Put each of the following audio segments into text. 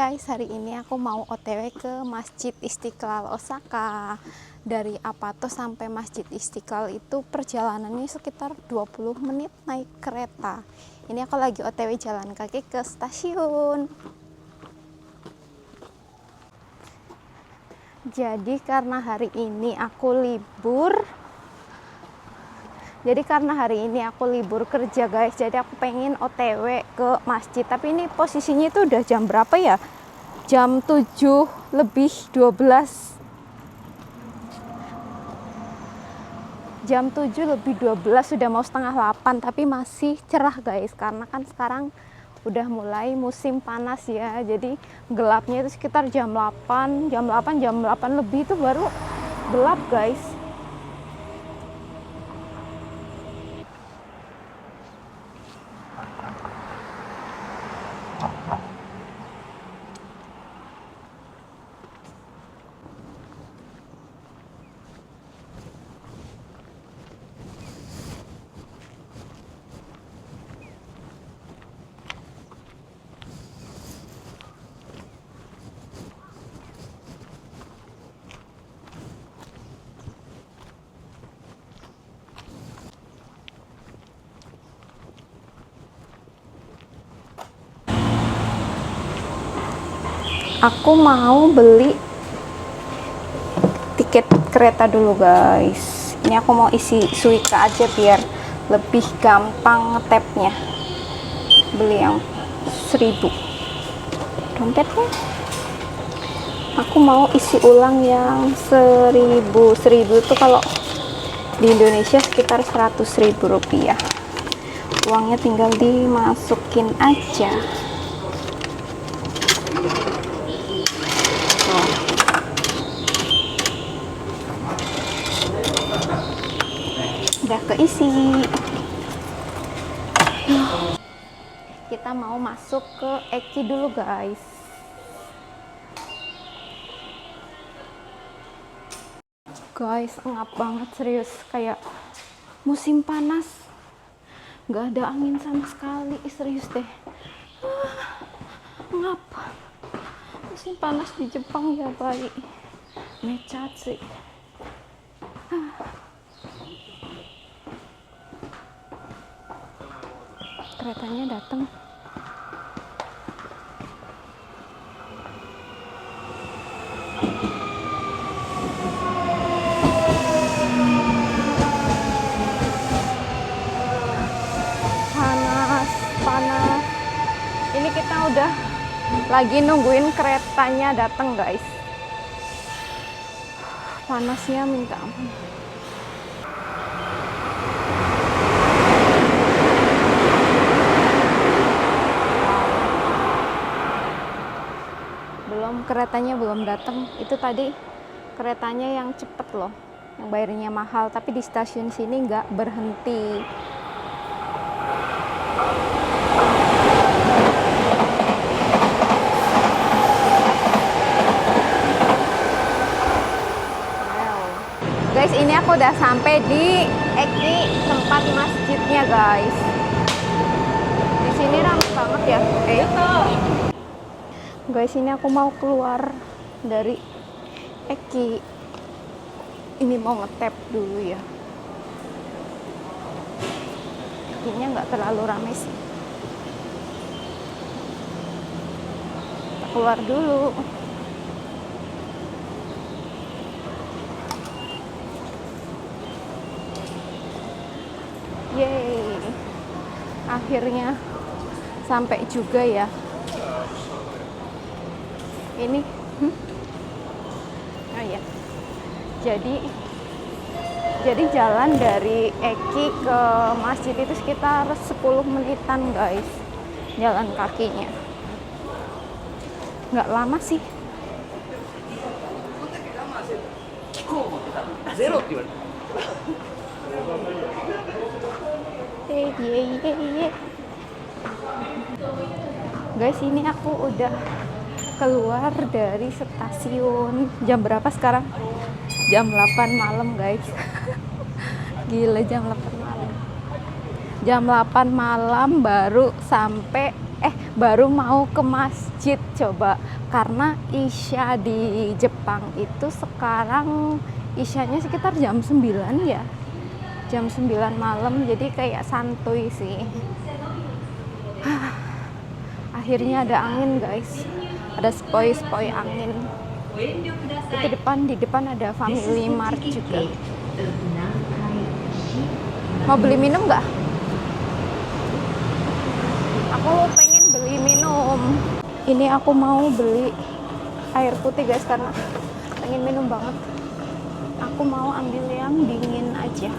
guys, hari ini aku mau OTW ke Masjid Istiqlal Osaka. Dari Apato sampai Masjid Istiqlal itu perjalanannya sekitar 20 menit naik kereta. Ini aku lagi OTW jalan kaki ke stasiun. Jadi karena hari ini aku libur kerja guys, jadi aku pengen OTW ke masjid. Tapi ini posisinya itu udah jam berapa ya? Jam 7 lebih 12. Jam 7 lebih 12, sudah mau setengah 8, tapi masih cerah guys. Karena kan sekarang udah mulai musim panas ya. Jadi gelapnya itu sekitar jam 8 lebih itu baru gelap guys. Aku mau beli tiket kereta dulu guys. Ini aku mau isi Suica aja biar lebih gampang ngetapnya. Beli yang 1000 dompetnya. Aku mau isi ulang yang 1000 itu kalau di Indonesia sekitar 100.000 rupiah. Uangnya tinggal dimasukin aja. Udah keisi. Kita mau masuk ke Eki dulu guys. Guys, ngap banget serius, kayak musim panas, nggak ada angin sama sekali. Serius deh, ngap. Musim panas di Jepang ya baik. Mecat sih. Keretanya datang. Panas. Ini kita udah lagi nungguin keretanya datang guys. Panasnya minta ampun. Keretanya belum datang. Itu tadi keretanya yang cepet loh, yang bayarnya mahal, tapi di stasiun sini nggak berhenti. Guys, ini aku udah sampai di Eki, tempat masjidnya guys. Di sini ramai banget ya. Guys, ini aku mau keluar dari Eki. Ini mau ngetap dulu ya. Ekinya nggak terlalu ramai sih. Kita keluar dulu. Yeay, akhirnya sampai juga ya. Ini oh ya, jadi jalan dari Eki ke masjid itu sekitar 10 menitan guys, jalan kakinya. Nggak lama sih. Guys, ini aku udah keluar dari stasiun. Jam berapa sekarang? Jam 8 malam guys. Gila, jam 8 malam. Jam 8 malam baru sampai baru mau ke masjid coba, karena Isya di Jepang itu sekarang Isyanya sekitar jam 9 ya, jam 9 malam, jadi kayak santuy sih. Akhirnya ada angin guys, ada spoi-spoi angin. Itu di depan ada Family Mart juga. Mau beli minum nggak? Aku pengen beli minum. Ini aku mau beli air putih guys, karena pengen minum banget. Aku mau ambil yang dingin aja.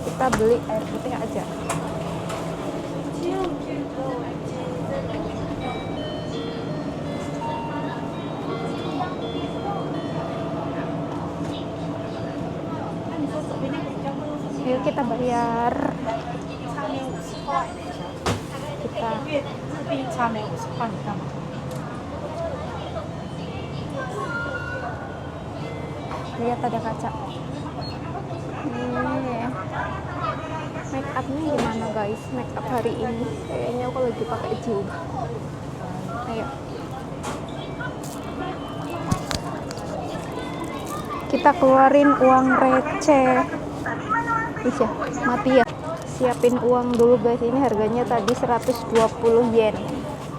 Kita beli air putih aja. Yuk kita bayar. Lihat ada kaca. Make upnya gimana guys? Make up hari ini kayaknya aku lagi pakai jilbab. Ayo kita keluarin uang receh. Bisa mati ya. Siapin uang dulu guys, ini harganya tadi 120 yen.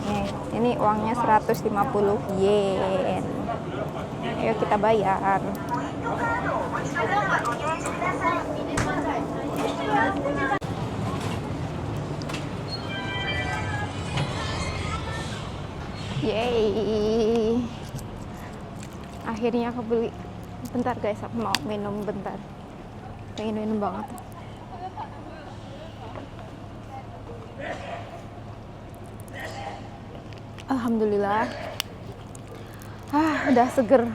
Nih, ini uangnya 150 yen. Ayo kita bayar. Yeay. Akhirnya aku beli. Bentar guys, aku mau minum bentar. Pengen minum banget. Alhamdulillah. Udah seger.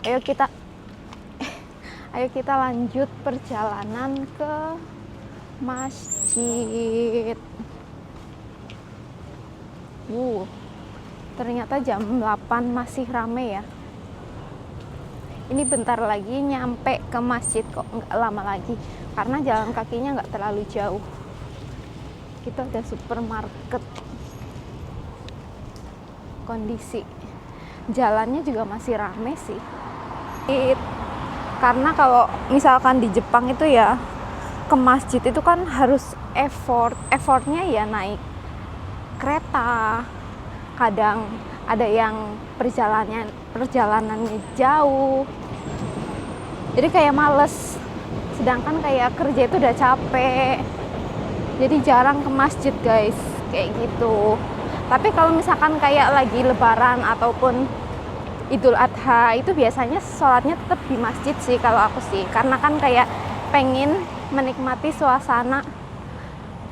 Ayo kita lanjut perjalanan ke masjid. Ternyata jam 8 masih rame ya. Ini bentar lagi nyampe ke masjid kok, nggak lama lagi, karena jalan kakinya nggak terlalu jauh. Kita ada supermarket. Kondisi jalannya juga masih rame sih. Karena kalau misalkan di Jepang itu ya, ke masjid itu kan harus effortnya ya naik kereta. Kadang ada yang perjalanannya jauh, jadi kayak males. Sedangkan kayak kerja itu udah capek, jadi jarang ke masjid guys, kayak gitu. Tapi kalau misalkan kayak lagi lebaran ataupun Idul Adha, itu biasanya sholatnya tetap di masjid sih kalau aku sih, karena kan kayak pengen menikmati suasana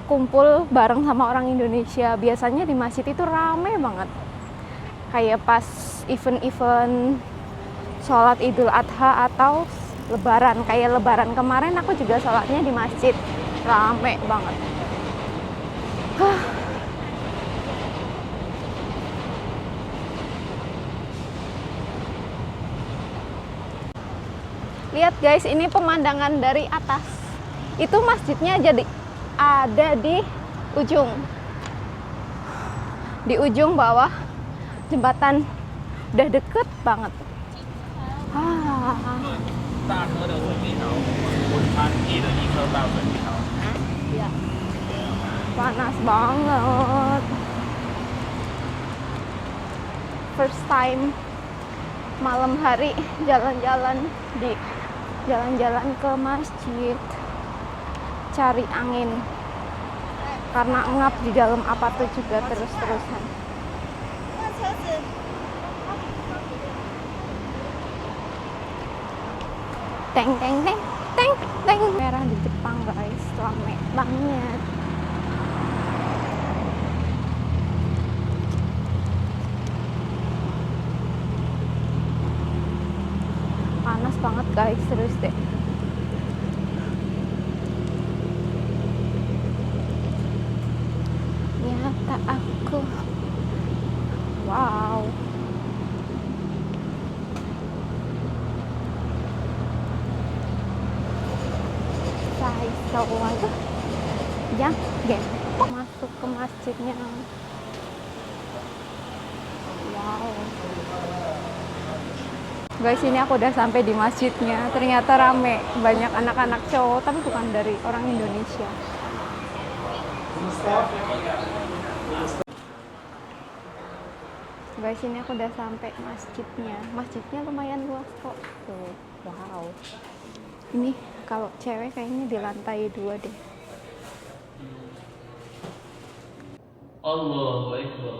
kumpul bareng sama orang Indonesia. Biasanya di masjid itu rame banget, kayak pas event-event sholat Idul Adha atau lebaran. Kayak lebaran kemarin aku juga sholatnya di masjid, rame banget. Lihat guys, ini pemandangan dari atas. Itu masjidnya jadi ada di ujung bawah jembatan, udah deket banget. Ya, panas banget. First time malam hari jalan-jalan ke masjid, cari angin karena ngap di dalam apartemen juga terus-terusan. Teng teng teng teng teng. Merah di Jepang guys, rame banget. Panas banget guys, serius deh. Nyata aku. Wow. Sai sâu quá chứ. Dạ, masjidnya. Wow. Guys, ini aku udah sampai di masjidnya. Ternyata rame, banyak anak-anak cowok, tapi bukan dari orang Indonesia. Guys, ini aku udah sampai masjidnya. Masjidnya lumayan luas kok. Tuh, wow. Ini kalau cewek kayaknya di lantai 2 deh. Allahu Akbar.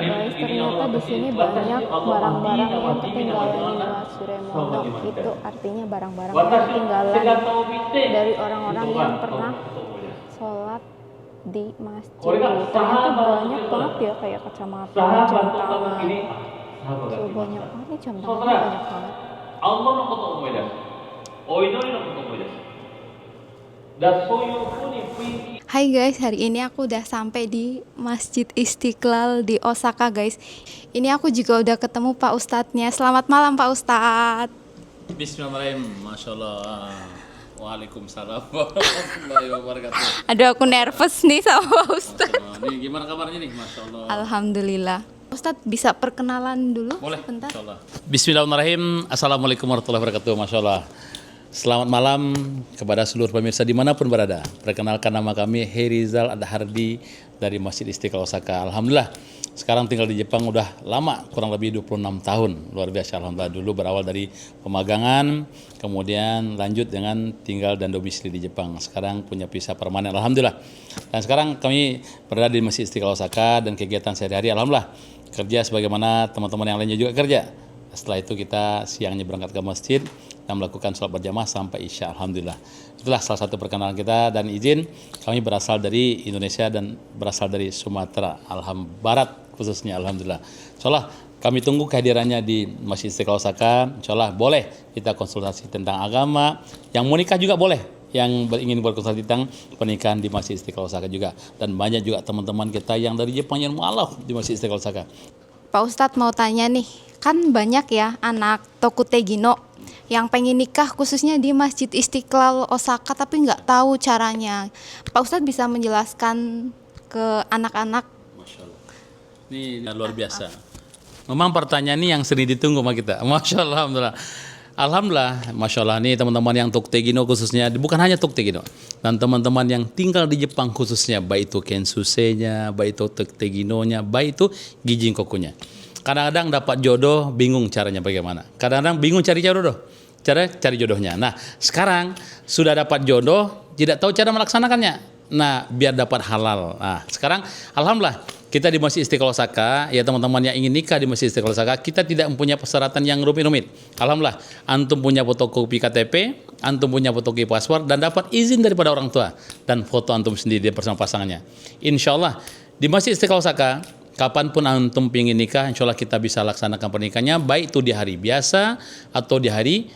Guys, ternyata di sini banyak barang-barang yang ketinggalan di Masjid Mondok. Itu artinya barang-barang yang ketinggalan dari orang-orang yang pernah sholat di masjid. Ternyata banyak banget ya, kayak kacamata, jam tangan. So, banyak banget nih jam tangannya, banyak banget. Allahのことを思い出す。お祈りのことを思い出す。そういうふうに雰囲気 Hai guys, hari ini aku udah sampai di Masjid Istiqlal di Osaka guys. Ini aku juga udah ketemu Pak Ustadznya. Selamat malam Pak Ustadz. Bismillahirrahmanirrahim. Masya Allah. Waalaikumsalam warahmatullahi wabarakatuh. Aduh, aku nervous nih sama Pak Ustadz. Nih gimana kabarnya nih? Masya Allah. Alhamdulillah. Ustadz bisa perkenalan dulu? Boleh. Sebentar. Insya Allah. Bismillahirrahmanirrahim. Assalamualaikum warahmatullahi wabarakatuh. Masya Allah. Selamat malam kepada seluruh pemirsa dimanapun berada. Perkenalkan, nama kami Herizal Adhardi dari Masjid Istiqlal Osaka. Alhamdulillah, sekarang tinggal di Jepang udah lama, kurang lebih 26 tahun. Luar biasa, alhamdulillah. Dulu berawal dari pemagangan, kemudian lanjut dengan tinggal dan domisili di Jepang. Sekarang punya visa permanen, alhamdulillah. Dan sekarang kami berada di Masjid Istiqlal Osaka dan kegiatan sehari-hari, alhamdulillah, kerja sebagaimana teman-teman yang lainnya juga kerja. Setelah itu kita siangnya berangkat ke masjid dan melakukan sholat berjamaah sampai isya, alhamdulillah. Itulah salah satu perkenalan kita, dan izin kami berasal dari Indonesia dan berasal dari Sumatera, Barat khususnya, alhamdulillah. Insyaallah kami tunggu kehadirannya di Masjid Istiqlal Osaka. Insyaallah boleh kita konsultasi tentang agama, yang mau nikah juga boleh, yang ingin berkonsultasi tentang pernikahan di Masjid Istiqlal Osaka juga. Dan banyak juga teman-teman kita yang dari Jepang yang mualaf di Masjid Istiqlal Osaka. Pak Ustadz mau tanya nih, kan banyak ya anak Tokute Gino yang pengen nikah khususnya di Masjid Istiqlal Osaka tapi nggak tahu caranya. Pak Ustadz bisa menjelaskan ke anak-anak? Masya Allah. Ini luar biasa. Memang pertanyaan ini yang sering ditunggu sama kita. Masya Allah, alhamdulillah. Alhamdulillah, Masya Allah, nih teman-teman yang Tokute Gino khususnya, bukan hanya Tokute Gino, dan teman-teman yang tinggal di Jepang khususnya, baik itu Kensusei-nya, baik itu Tokute Gino-nya, baik itu Gijinkoku-nya. Kadang-kadang dapat jodoh, bingung caranya bagaimana. Kadang-kadang bingung cari jodoh, cari jodohnya. Nah, sekarang sudah dapat jodoh, tidak tahu cara melaksanakannya. Nah, biar dapat halal. Nah, sekarang alhamdulillah kita di Masjid Istiqlal Osaka, ya teman-teman yang ingin nikah di Masjid Istiqlal Osaka, kita tidak mempunyai persyaratan yang rumit-rumit. Alhamdulillah, antum punya fotokopi KTP, antum punya fotokopi paspor, dan dapat izin daripada orang tua, dan foto antum sendiri bersama pasangannya. Insya Allah di Masjid Istiqlal Osaka, kapanpun antum ingin nikah, insya Allah kita bisa laksanakan pernikahannya, baik itu di hari biasa atau di hari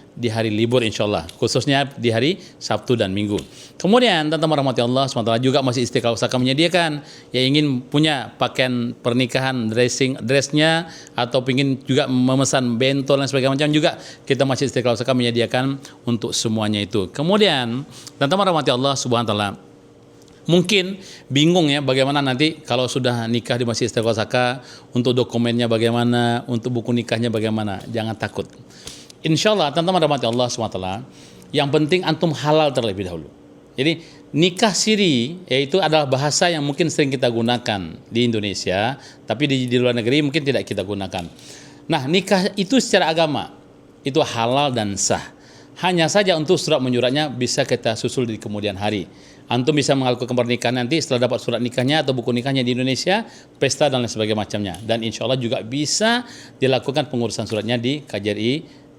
libur, insya Allah, khususnya di hari Sabtu dan Minggu. Kemudian teman-teman rahmati Allah SWT, juga Masjid Istiqlal Osaka menyediakan yang ingin punya pakaian pernikahan, dressnya, atau ingin juga memesan bento dan sebagainya macam, juga kita Masjid Istiqlal Osaka menyediakan untuk semuanya itu. Kemudian teman-teman rahmati Allah SWT, mungkin bingung ya bagaimana nanti kalau sudah nikah di Masjid Istiqlal Osaka, untuk dokumennya bagaimana, untuk buku nikahnya bagaimana. Jangan takut. Insya Allah teman-teman rahmati Allah SWT, yang penting antum halal terlebih dahulu. Jadi nikah siri yaitu adalah bahasa yang mungkin sering kita gunakan di Indonesia, tapi di luar negeri mungkin tidak kita gunakan. Nah, nikah itu secara agama itu halal dan sah. Hanya saja untuk surat menyuratnya bisa kita susul di kemudian hari. Antum bisa melakukan pernikahan nanti setelah dapat surat nikahnya atau buku nikahnya di Indonesia, pesta dan lain sebagainya macamnya. Dan insya Allah juga bisa dilakukan pengurusan suratnya di KJRI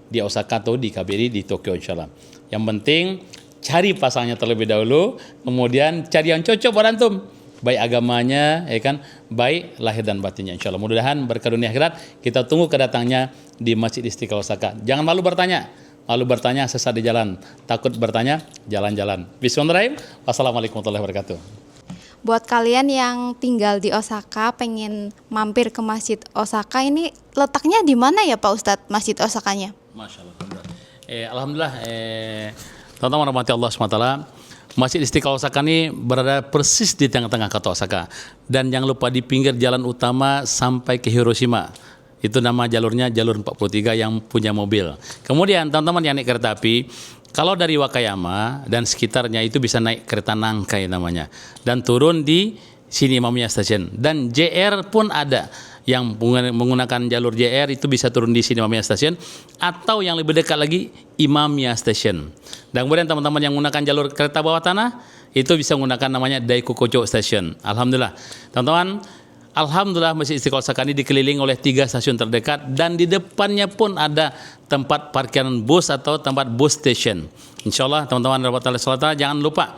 di Osaka atau di KBRI di Tokyo, insya Allah. Yang penting cari pasangannya terlebih dahulu, kemudian cari yang cocok buat antum, baik agamanya, ya kan, baik lahir dan batinnya, insya Allah. Mudah-mudahan berkarunia akhirat. Kita tunggu kedatangnya di Masjid Istiqlal Osaka. Jangan malu bertanya. Malu bertanya sesat di jalan, takut bertanya jalan-jalan. Bismillahirrahmanirrahim. Wassalamualaikum warahmatullahi wabarakatuh. Buat kalian yang tinggal di Osaka, pengen mampir ke Masjid Osaka, ini letaknya di mana ya Pak Ustadz, Masjid Osakanya? Masya Allah. Alhamdulillah, teman-teman rahmati Allah SWT, Masjid Istiqlal Osaka ini berada persis di tengah-tengah kota Osaka. Dan jangan lupa di pinggir jalan utama sampai ke Hiroshima. Itu nama jalurnya jalur 43 yang punya mobil. Kemudian teman-teman yang naik kereta api, kalau dari Wakayama dan sekitarnya itu bisa naik kereta Nangkai namanya. Dan turun di sini Imamiya Station. Dan JR pun ada. Yang menggunakan jalur JR itu bisa turun di sini Imamiya Station, atau yang lebih dekat lagi Imamiya Station. Dan kemudian teman-teman yang menggunakan jalur kereta bawah tanah itu bisa menggunakan namanya Daikokucho Station. Alhamdulillah, teman-teman, alhamdulillah Masjid Istiqlal Osaka ini dikelilingi oleh 3 stasiun terdekat, dan di depannya pun ada tempat parkiran bus atau tempat bus station. Insyaallah teman-teman jangan lupa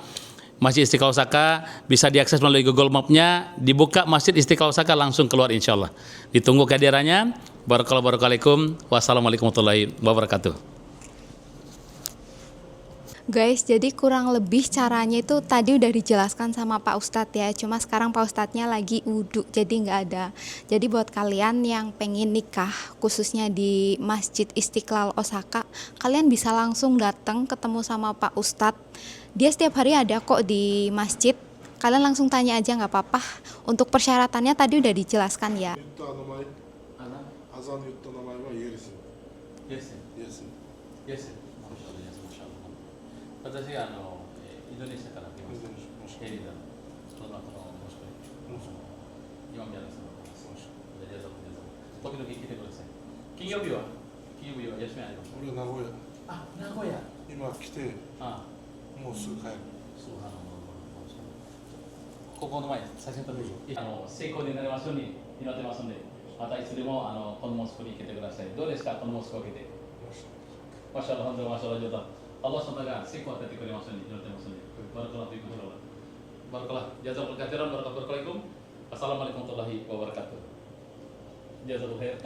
Masjid Istiqlal Osaka bisa diakses melalui Google Map-nya, dibuka Masjid Istiqlal Osaka langsung keluar insyaallah. Ditunggu kehadirannya. Barakallahu. Wassalamualaikum warahmatullahi wabarakatuh. Guys, jadi kurang lebih caranya itu tadi udah dijelaskan sama Pak Ustadz ya. Cuma sekarang Pak Ustadznya lagi wudhu, jadi nggak ada. Jadi buat kalian yang pengen nikah, khususnya di Masjid Istiqlal Osaka, kalian bisa langsung datang ketemu sama Pak Ustadz. Dia setiap hari ada kok di masjid. Kalian langsung tanya aja nggak apa-apa. Untuk persyaratannya tadi udah dijelaskan ya. アザン言った名前はイエス。イエス。 Yes. Masya Allah.私インドネシアから来ました。ヘリだ。その後のモスクに。今宮です。時々来てください。金曜日は休みあります。俺名古屋。あ、名古屋。今来てもうすぐ帰る。ここの前写真撮って成功になりますように祈ってますので、またいつでもこのモスクに来てください。どうですかこのモスクを受けて。マシャアラ、本当にマシャアラ、冗談。Allah SWTが成功を与えてくれますように祈ってますので、バラカラということで、バラカラ、ジャザブルカテラン、バラカブルカリコム、アサラマリコントラヒ、ワバラカト。ジャザブルヘル。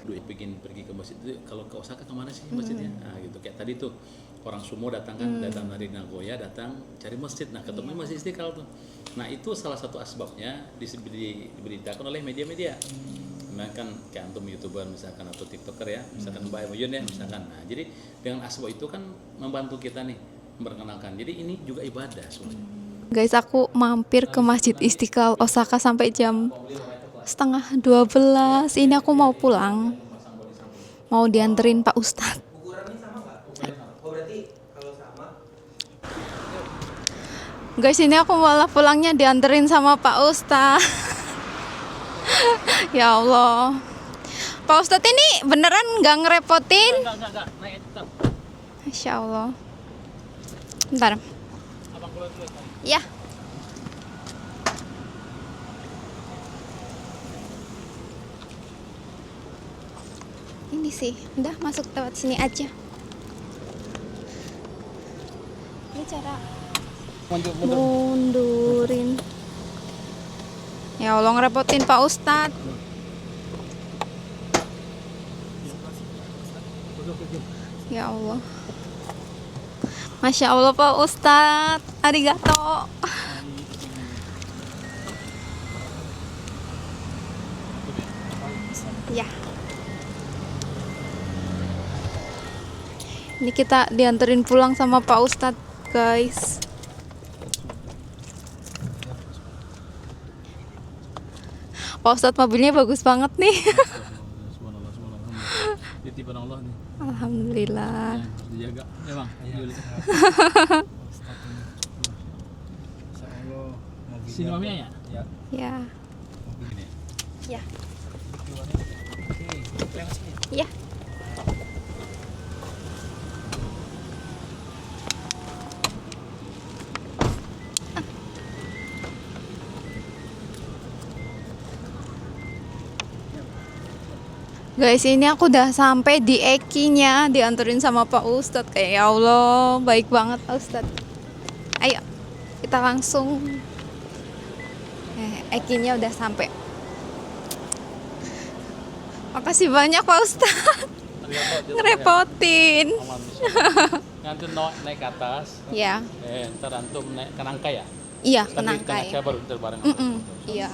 Bikin pergi ke masjid itu, kalau ke Osaka kemana sih masjidnya? Nah gitu, kayak tadi tuh orang sumo datang kan, datang dari Nagoya, datang cari masjid, nah ketemu Masjid Istiqlal tuh. Nah itu salah satu asbabnya diberitakan oleh media-media. Nah kan kayak antum youtuber misalkan atau tiktoker ya, misalkan Mbak Yun ya, misalkan. Nah jadi dengan asbab itu kan membantu kita nih memperkenalkan. Jadi ini juga ibadah semuanya. Guys, aku mampir ke Masjid Istiqlal Osaka sampai jam 11:30. Ini aku mau pulang, mau dianterin Pak Ustadz. Guys, ini aku malah pulangnya dianterin sama Pak Ustadz. Ya Allah, Pak Ustadz ini beneran nggak ngerepotin? Enggak, naik tetap. Insya Allah. Bentar. Abang keluar dulu. Ya. Ini sih, udah masuk lewat sini aja. Ini cara mundurin. Ya Allah, ngerepotin Pak Ustadz. Ya Allah. Masya Allah Pak Ustadz. Arigato. Ya. Ini kita dianterin pulang sama Pak Ustadz, guys. Pak Ustadz mobilnya bagus banget nih. Titipan Allah nih. Alhamdulillah. Dijaga. Ya Bang. Sini maminya ya? Ya. Ini. Ya. Ya. Guys, ini aku udah sampai di Eki-nya, dianterin sama Pak Ustadz. Kayak ya Allah, baik banget Pak Ustadz. Ayo, kita langsung. Eki-nya udah sampai. Makasih banyak Pak Ustadz. Ngerepotin. Nanti naik ke atas. Ya. Ntar antum naik ke Nangka ya? Iya, Tapi tengah Penangkai. Aceh baru bareng. Iya.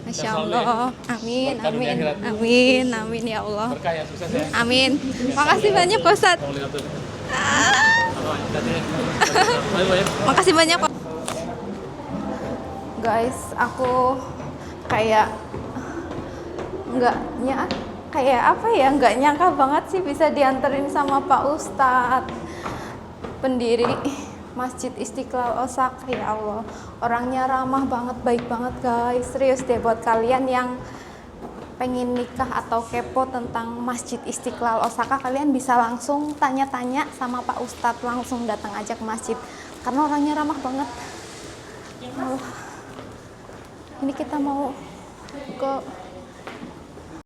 Masya Allah. Amin, Berkah dunia amin, akhirat. amin, amin ya Allah. Berkah ya, sukses ya. Amin. Makasih banyak Pak Ustadz. Makasih banyak Pak. Guys, aku kayak kayak apa ya, nggak nyangka banget sih bisa dianterin sama Pak Ustadz, pendiri Masjid Istiqlal Osaka. Ya Allah, orangnya ramah banget, baik banget guys. Serius deh, buat kalian yang pengen nikah atau kepo tentang Masjid Istiqlal Osaka, kalian bisa langsung tanya-tanya sama Pak Ustadz, langsung datang aja ke masjid karena orangnya ramah banget. Allah. Ini kita mau ke